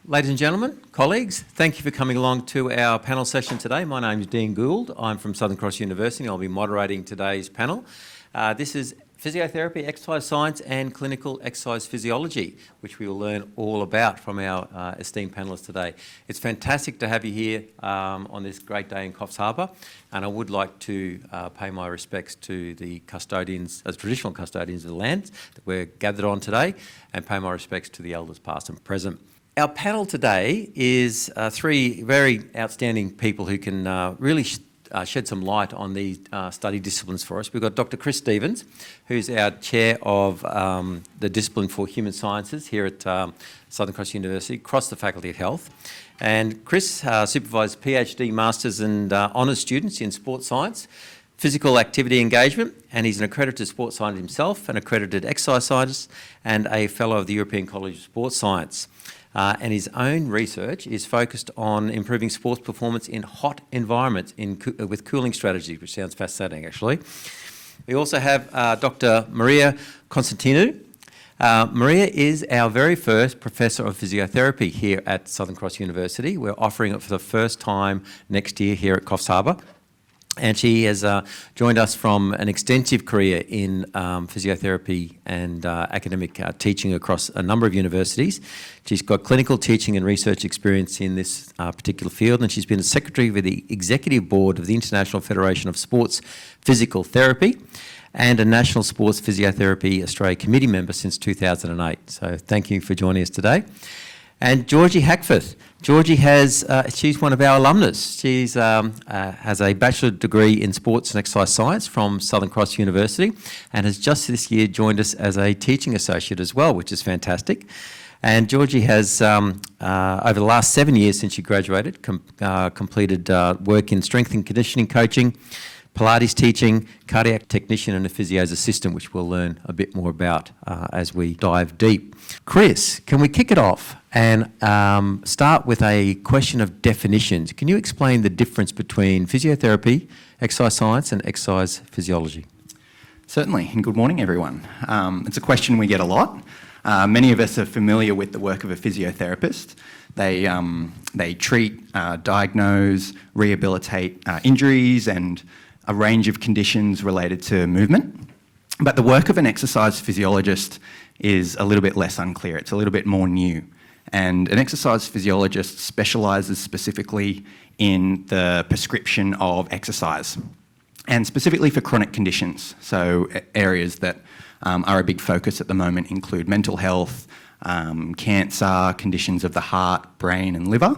Ladies and gentlemen, colleagues, thank you for coming along to our panel session today. My name is Dean Gould. I'm from Southern Cross University. I'll be moderating today's panel. This is Physiotherapy, Exercise Science and Clinical Exercise Physiology, which we will learn all about from our esteemed panellists today. It's fantastic to have you here on this great day in Coffs Harbour, and I would like to pay my respects to the custodians, as traditional custodians of the land that we're gathered on today, and pay my respects to the elders past and present. Our panel today is three very outstanding people who can really shed some light on these study disciplines for us. We've got Dr. Chris Stevens, who's our Chair of the Discipline for Human Sciences here at Southern Cross University, across the Faculty of Health. And Chris supervises PhD, Masters and Honours students in Sports Science, Physical Activity Engagement, and he's an accredited sports scientist himself, an accredited exercise scientist, and a Fellow of the European College of Sports Science. And his own research is focused on improving sports performance in hot environments with cooling strategies, which sounds fascinating, actually. We also have Dr. Maria Constantinou. Maria is our very first Professor of Physiotherapy here at Southern Cross University. We're offering it for the first time next year here at Coffs Harbour. And she has joined us from an extensive career in physiotherapy and academic teaching across a number of universities. She's got clinical teaching and research experience in this particular field, and she's been a secretary of the Executive Board of the International Federation of Sports Physical Therapy and a National Sports Physiotherapy Australia Committee member since 2008. So thank you for joining us today. And Georgie Hackforth. Georgie she's one of our alumnus. She's has a bachelor degree in sports and exercise science from Southern Cross University and has just this year joined us as a teaching associate as well, which is fantastic. And Georgie has, over the last 7 years since she graduated, completed work in strength and conditioning coaching, Pilates teaching, cardiac technician and a physio's assistant, which we'll learn a bit more about as we dive deep. Chris, can we kick it off and start with a question of definitions? Can you explain the difference between physiotherapy, exercise science and exercise physiology? Certainly, and good morning everyone. It's a question we get a lot. Many of us are familiar with the work of a physiotherapist. They treat, diagnose, rehabilitate injuries and a range of conditions related to movement. But the work of an exercise physiologist is a little bit less unclear. It's a little bit more new. And an exercise physiologist specialises specifically in the prescription of exercise, and specifically for chronic conditions. So areas that are a big focus at the moment include mental health, cancer, conditions of the heart, brain and liver.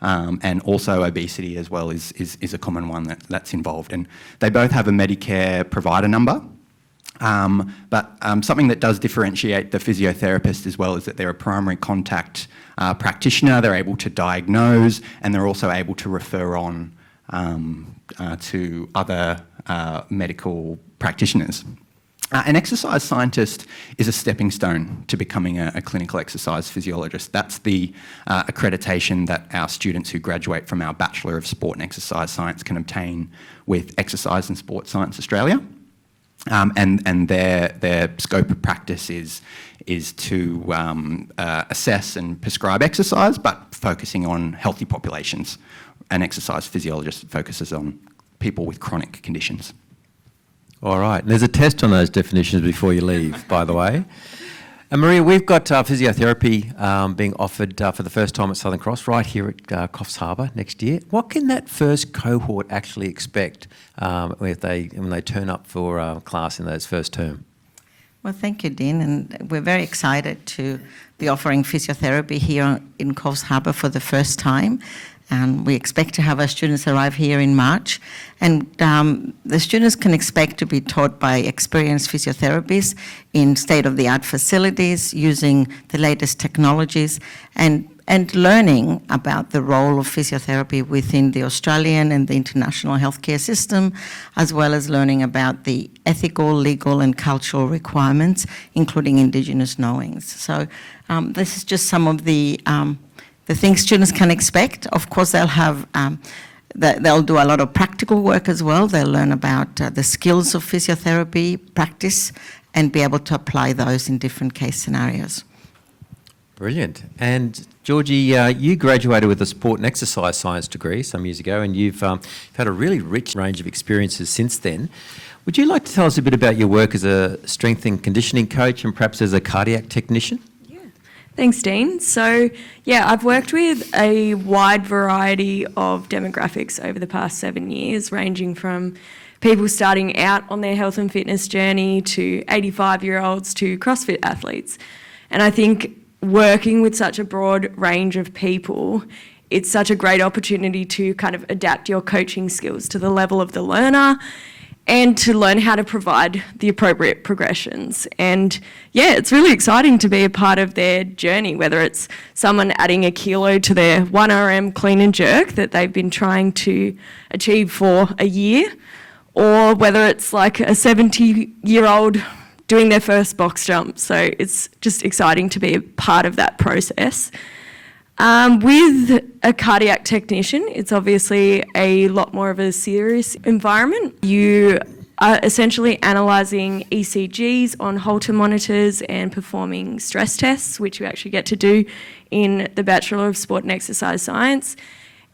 And also obesity as well is a common one that's involved. And they both have a Medicare provider number. But something that does differentiate the physiotherapist as well is that they're a primary contact practitioner. They're able to diagnose and they're also able to refer on to other medical practitioners. An exercise scientist is a stepping stone to becoming a clinical exercise physiologist. That's the accreditation that our students who graduate from our Bachelor of Sport and Exercise Science can obtain with Exercise and Sports Science Australia. And their scope of practice is to assess and prescribe exercise, but focusing on healthy populations. An exercise physiologist focuses on people with chronic conditions. All right. And there's a test on those definitions before you leave, by the way. And Maria, we've got physiotherapy being offered for the first time at Southern Cross right here at Coffs Harbour next year. What can that first cohort actually expect when they turn up for class in those first term? Well, thank you, Dean, and we're very excited to be offering physiotherapy here in Coffs Harbour for the first time. And we expect to have our students arrive here in March. And the students can expect to be taught by experienced physiotherapists in state-of-the-art facilities using the latest technologies and learning about the role of physiotherapy within the Australian and the international healthcare system, as well as learning about the ethical, legal and cultural requirements, including Indigenous knowings. So this is just some of the things students can expect. Of course, they'll have they'll do a lot of practical work as well. They'll learn about the skills of physiotherapy practice and be able to apply those in different case scenarios. Brilliant. And Georgie, you graduated with a sport and exercise science degree some years ago, and you've had a really rich range of experiences since then. Would you like to tell us a bit about your work as a strength and conditioning coach and perhaps as a cardiac technician? Thanks, Dean. So, I've worked with a wide variety of demographics over the past 7 years, ranging from people starting out on their health and fitness journey to 85-year-olds to CrossFit athletes. And I think working with such a broad range of people, it's such a great opportunity to kind of adapt your coaching skills to the level of the learner and to learn how to provide the appropriate progressions. And it's really exciting to be a part of their journey, whether it's someone adding a kilo to their 1RM clean and jerk that they've been trying to achieve for a year, or whether it's like a 70-year-old doing their first box jump. So it's just exciting to be a part of that process. With a cardiac technician, it's obviously a lot more of a serious environment. You are essentially analysing ECGs on Holter monitors and performing stress tests, which you actually get to do in the Bachelor of Sport and Exercise Science.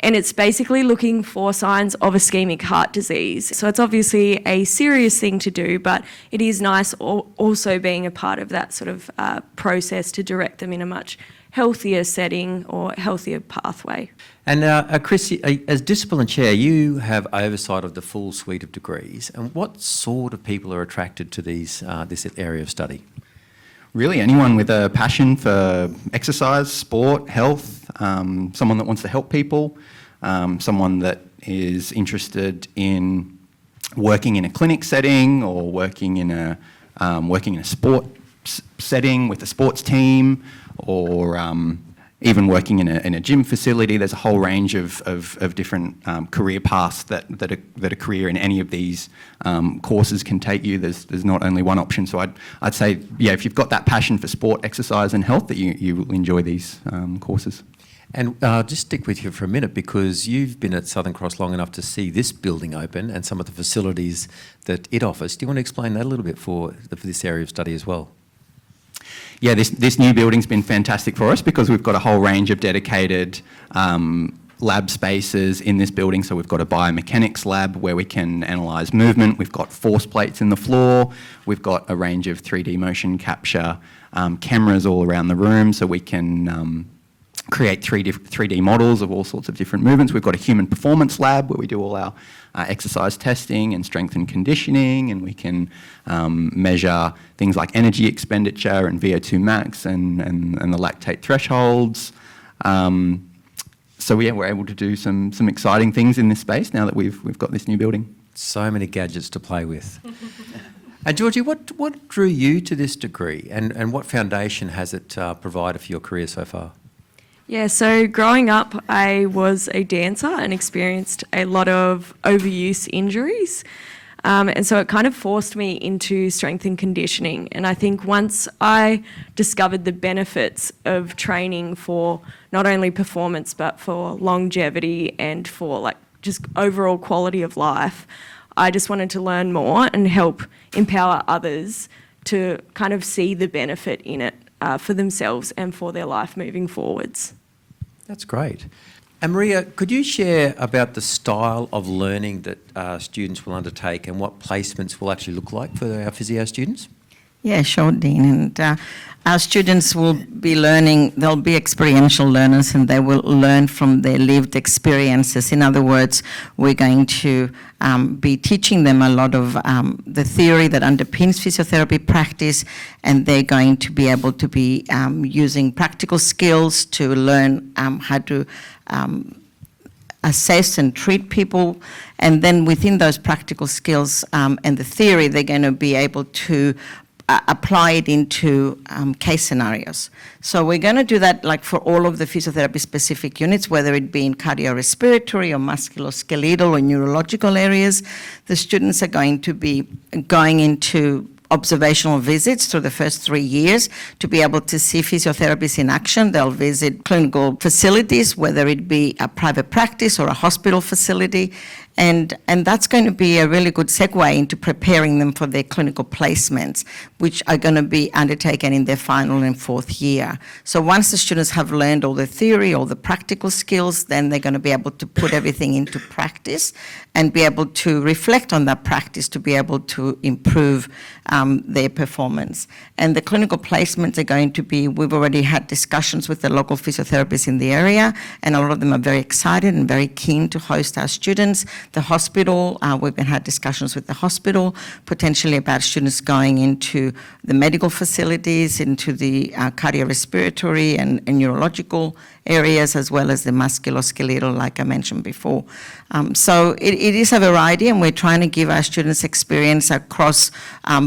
And it's basically looking for signs of ischemic heart disease. So it's obviously a serious thing to do, but it is nice also being a part of that sort of process to direct them in a much healthier setting or healthier pathway. And Chris, as discipline chair, you have oversight of the full suite of degrees. And what sort of people are attracted to this area of study? Really, anyone with a passion for exercise, sport, health, someone that wants to help people, someone that is interested in working in a clinic setting or working in a sport setting with a sports team, or even working in a gym facility. There's a whole range of different career paths that a career in any of these courses can take you. There's not only one option. So I'd say, if you've got that passion for sport, exercise and health, that you will enjoy these courses. And just stick with you for a minute, because you've been at Southern Cross long enough to see this building open and some of the facilities that it offers. Do you want to explain that a little bit for this area of study as well? Yeah, this new building's been fantastic for us because we've got a whole range of dedicated lab spaces in this building. So we've got a biomechanics lab where we can analyse movement. We've got force plates in the floor. We've got a range of 3D motion capture cameras all around the room, so we can create 3D models of all sorts of different movements. We've got a human performance lab where we do all our exercise testing and strength and conditioning, and we can measure things like energy expenditure and VO2 max and the lactate thresholds. So we're able to do some exciting things in this space now that we've got this new building. So many gadgets to play with. And Georgie, what drew you to this degree, and what foundation has it provided for your career so far? Yeah, so growing up, I was a dancer and experienced a lot of overuse injuries. And so it kind of forced me into strength and conditioning. And I think once I discovered the benefits of training for not only performance, but for longevity and for like just overall quality of life, I just wanted to learn more and help empower others to kind of see the benefit in it for themselves and for their life moving forwards. That's great. And Maria, could you share about the style of learning that students will undertake and what placements will actually look like for our physio students? Yeah, sure, Dean. And our students will be learning, they'll be experiential learners, and they will learn from their lived experiences. In other words, we're going to be teaching them a lot of the theory that underpins physiotherapy practice, and they're going to be able to be using practical skills to learn how to assess and treat people. And then within those practical skills and the theory, they're going to be able to apply it into case scenarios. So we're going to do that like for all of the physiotherapy specific units, whether it be in cardiorespiratory or musculoskeletal or neurological areas. The students are going to be going into observational visits through the first 3 years to be able to see physiotherapists in action. They'll visit clinical facilities, whether it be a private practice or a hospital facility, And that's going to be a really good segue into preparing them for their clinical placements, which are going to be undertaken in their final and fourth year. So once the students have learned all the theory, all the practical skills, then they're going to be able to put everything into practice and be able to reflect on that practice to be able to improve their performance. And the clinical placements are going to be, we've already had discussions with the local physiotherapists in the area, and a lot of them are very excited and very keen to host our students. The hospital, we've had discussions with the hospital, potentially about students going into the medical facilities, into the cardiorespiratory and neurological areas, as well as the musculoskeletal, like I mentioned before. So it is a variety, and we're trying to give our students experience across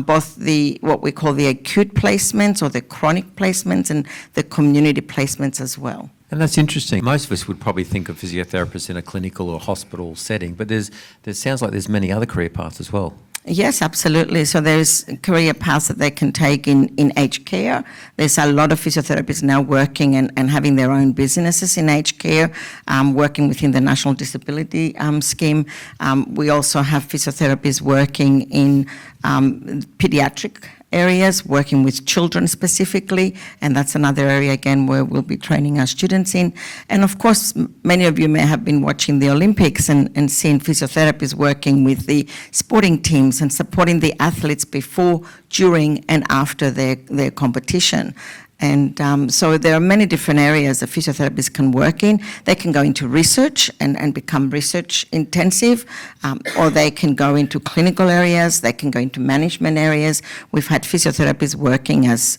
both what we call the acute placements or the chronic placements and the community placements as well. And that's interesting. Most of us would probably think of physiotherapists in a clinical or hospital setting, but there sounds like there's many other career paths as well. Yes, absolutely. So there's career paths that they can take in aged care. There's a lot of physiotherapists now working and having their own businesses in aged care, working within the National Disability Scheme. We also have physiotherapists working in pediatric areas, working with children specifically, and that's another area again where we'll be training our students in. And of course, many of you may have been watching the Olympics and seen physiotherapists working with the sporting teams and supporting the athletes before, during, and after their competition. And so there are many different areas that physiotherapists can work in. They can go into research and become research intensive, or they can go into clinical areas, they can go into management areas. We've had physiotherapists working as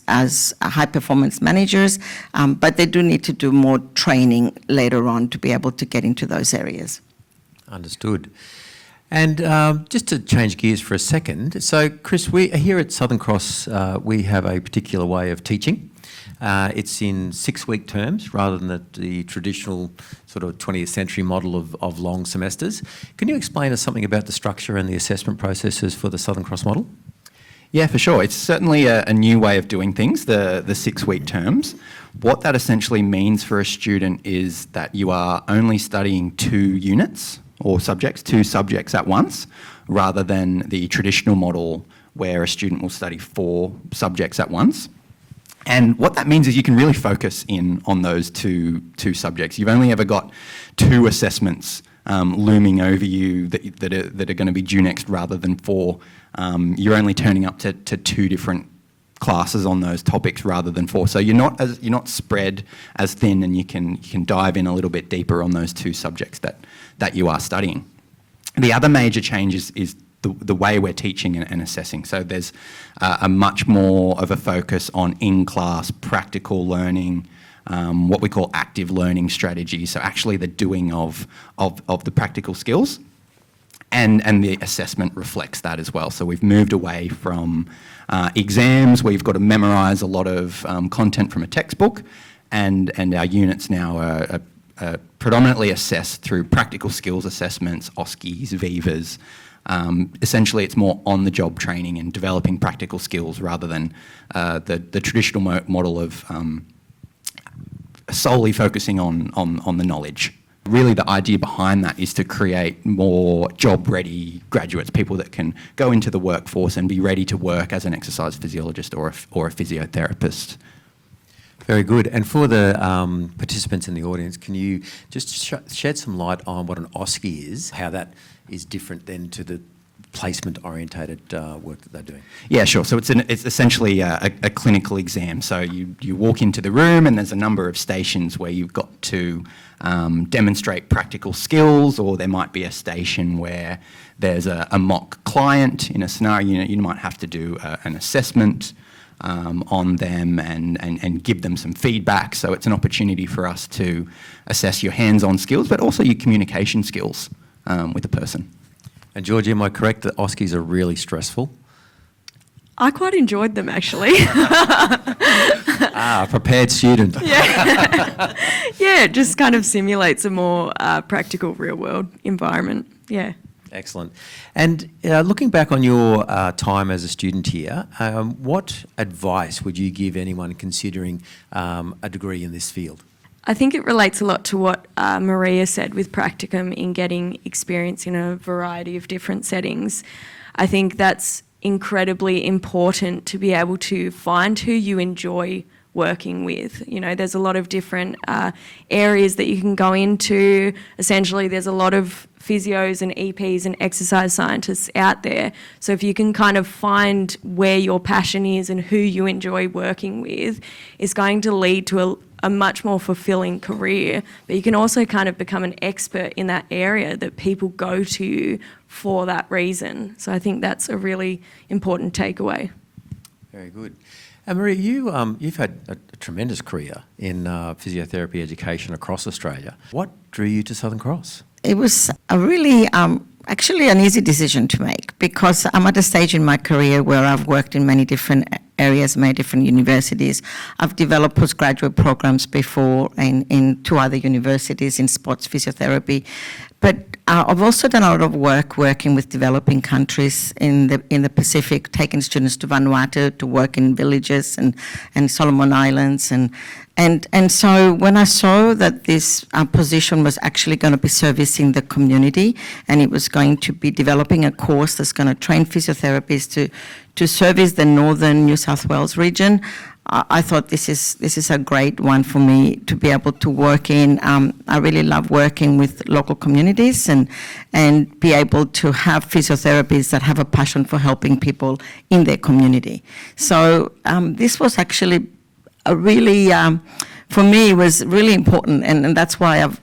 high performance managers, but they do need to do more training later on to be able to get into those areas. Understood. And just to change gears for a second, so Chris, we here at Southern Cross, we have a particular way of teaching. It's in 6-week terms rather than the traditional sort of 20th century model of long semesters. Can you explain us something about the structure and the assessment processes for the Southern Cross model? Yeah, for sure. It's certainly a new way of doing things, the 6-week terms. What that essentially means for a student is that you are only studying 2 units or subjects, 2 subjects at once, rather than the traditional model where a student will study 4 subjects at once. And what that means is you can really focus in on those two subjects. You've only ever got 2 assessments looming over you that are going to be due next rather than 4. You're only turning up to 2 different classes on those topics rather than 4. So you're not spread as thin, and you can dive in a little bit deeper on those 2 subjects that you are studying. The other major change is the way we're teaching and assessing. So there's a much more of a focus on in-class practical learning, what we call active learning strategies, so actually the doing of the practical skills. And the assessment reflects that as well. So we've moved away from exams where you've got to memorise a lot of content from a textbook, and our units now are predominantly assessed through practical skills assessments, OSCEs, VIVAs. Essentially, it's more on-the-job training and developing practical skills rather than the traditional model of solely focusing on the knowledge. Really, the idea behind that is to create more job-ready graduates, people that can go into the workforce and be ready to work as an exercise physiologist or a physiotherapist. Very good. And for the participants in the audience, can you just shed some light on what an OSCE is, how that is different then to the placement-orientated work that they're doing? Yeah, sure. So it's essentially a clinical exam. So you walk into the room and there's a number of stations where you've got to demonstrate practical skills, or there might be a station where there's a mock client. In a scenario, you might have to do an assessment on them and give them some feedback. So it's an opportunity for us to assess your hands-on skills, but also your communication skills with the person. And Georgie, am I correct that OSCEs are really stressful? I quite enjoyed them, actually. A prepared student. Yeah, it just kind of simulates a more practical real-world environment. Yeah. Excellent. And looking back on your time as a student here, what advice would you give anyone considering a degree in this field? I think it relates a lot to what Maria said with practicum in getting experience in a variety of different settings. I think that's incredibly important to be able to find who you enjoy working with. You know, there's a lot of different areas that you can go into. Essentially, there's a lot of physios and EPs and exercise scientists out there. So if you can kind of find where your passion is and who you enjoy working with, it's going to lead to a much more fulfilling career. But you can also kind of become an expert in that area that people go to for that reason. So I think that's a really important takeaway. Very good. And Maria, you've had a tremendous career in physiotherapy education across Australia. What drew you to Southern Cross? It was a really, actually an easy decision to make, because I'm at a stage in my career where I've worked in many different areas, many different universities. I've developed postgraduate programs before in 2 other universities in sports physiotherapy. But I've also done a lot of work working with developing countries in the Pacific, taking students to Vanuatu to work in villages and Solomon Islands. And so when I saw that this position was actually going to be servicing the community, and it was going to be developing a course that's going to train physiotherapists to service the northern New South Wales region, I thought this is a great one for me to be able to work in. I really love working with local communities and be able to have physiotherapists that have a passion for helping people in their community. So this was actually a really, for me, it was really important, and that's why I've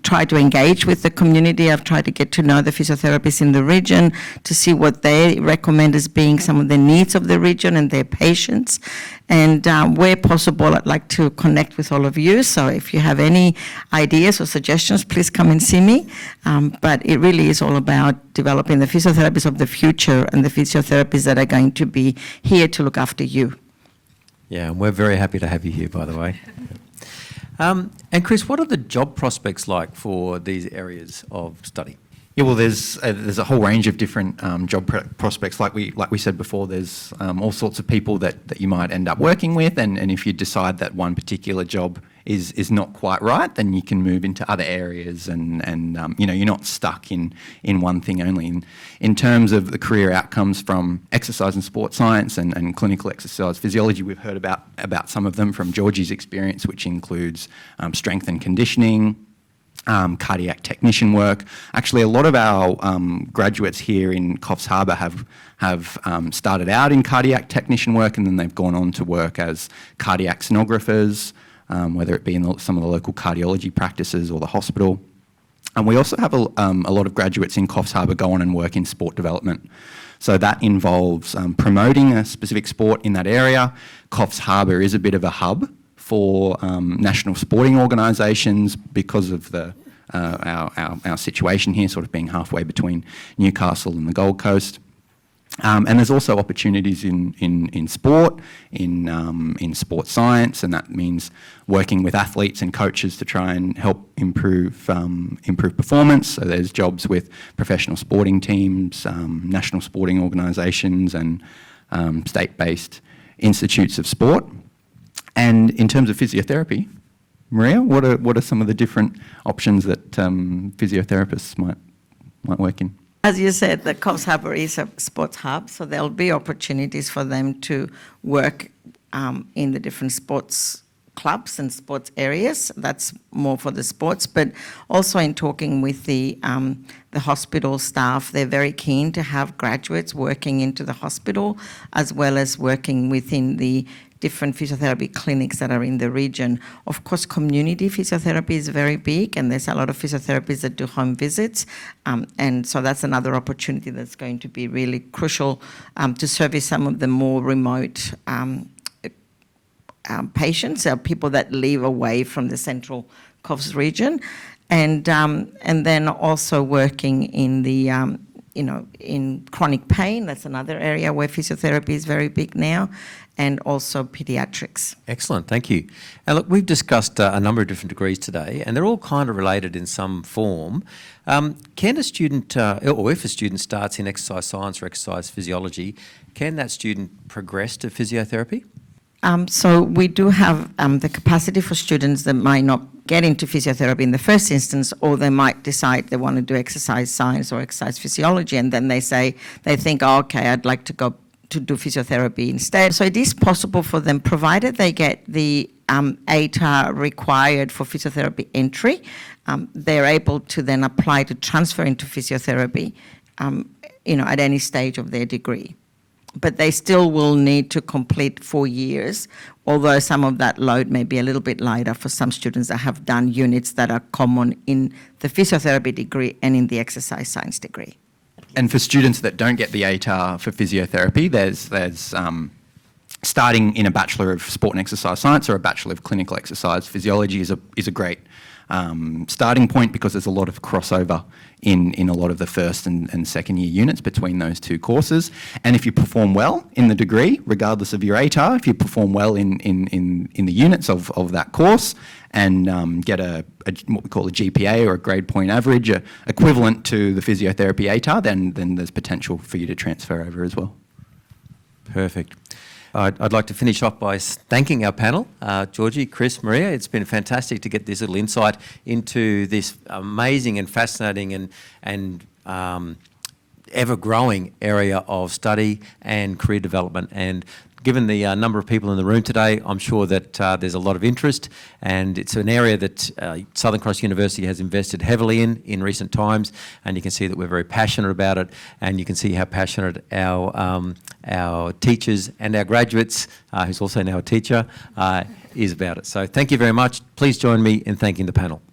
tried to engage with the community. I've tried to get to know the physiotherapists in the region to see what they recommend as being some of the needs of the region and their patients. And where possible, I'd like to connect with all of you. So if you have any ideas or suggestions, please come and see me. But it really is all about developing the physiotherapists of the future and the physiotherapists that are going to be here to look after you. Yeah, and we're very happy to have you here, by the way. And Chris, what are the job prospects like for these areas of study? Yeah, well, there's a whole range of different job prospects. Like we said before, there's all sorts of people that you might end up working with, and if you decide that one particular job is not quite right, then you can move into other areas, and you know, you're not stuck in one thing only. In terms of the career outcomes from exercise and sports science and clinical exercise physiology, we've heard about some of them from Georgie's experience, which includes strength and conditioning, cardiac technician work. Actually, a lot of our graduates here in Coffs Harbour have started out in cardiac technician work, and then they've gone on to work as cardiac sonographers, whether it be in some of the local cardiology practices or the hospital. And we also have a lot of graduates in Coffs Harbour go on and work in sport development. So that involves promoting a specific sport in that area. Coffs Harbour is a bit of a hub for national sporting organisations because of our situation here, sort of being halfway between Newcastle and the Gold Coast. And there's also opportunities in sport, in sports science, and that means working with athletes and coaches to try and help improve performance. So there's jobs with professional sporting teams, national sporting organisations, and state-based institutes of sport. And in terms of physiotherapy, Maria, what are some of the different options that physiotherapists might work in? As you said, the Coffs Harbour is a sports hub, so there'll be opportunities for them to work in the different sports clubs and sports areas. That's more for the sports, but also in talking with the hospital staff, they're very keen to have graduates working into the hospital as well as working within the different physiotherapy clinics that are in the region. Of course, community physiotherapy is very big, and there's a lot of physiotherapists that do home visits, and so that's another opportunity that's going to be really crucial to service some of the more remote patients, people that live away from the central Coffs region, and then also working in the in chronic pain. That's another area where physiotherapy is very big now, and also pediatrics. Excellent, thank you. And look, we've discussed a number of different degrees today, and they're all kind of related in some form. Can a student, or if a student starts in exercise science or exercise physiology, can that student progress to physiotherapy? So we do have the capacity for students that might not get into physiotherapy in the first instance, or they might decide they want to do exercise science or exercise physiology, and then they think, oh, okay, I'd like to go to do physiotherapy instead. So it is possible for them, provided they get the ATAR required for physiotherapy entry. They're able to then apply to transfer into physiotherapy, at any stage of their degree. But they still will need to complete 4 years, although some of that load may be a little bit lighter for some students that have done units that are common in the physiotherapy degree and in the exercise science degree. And for students that don't get the ATAR for physiotherapy, there's starting in a Bachelor of Sport and Exercise Science or a Bachelor of Clinical Exercise Physiology is a great starting point, because there's a lot of crossover in a lot of the first and second year units between those two courses. And if you perform well in the degree, regardless of your ATAR, if you perform well in the units of that course and get what we call a GPA or a grade point average equivalent to the physiotherapy ATAR, then there's potential for you to transfer over as well. Perfect. I'd like to finish off by thanking our panel, Georgie, Chris, Maria. It's been fantastic to get this little insight into this amazing and fascinating and ever-growing area of study and career development. And given the number of people in the room today, I'm sure that there's a lot of interest, and it's an area that Southern Cross University has invested heavily in recent times, and you can see that we're very passionate about it, and you can see how passionate our teachers and our graduates, who's also now a teacher, is about it. So thank you very much. Please join me in thanking the panel.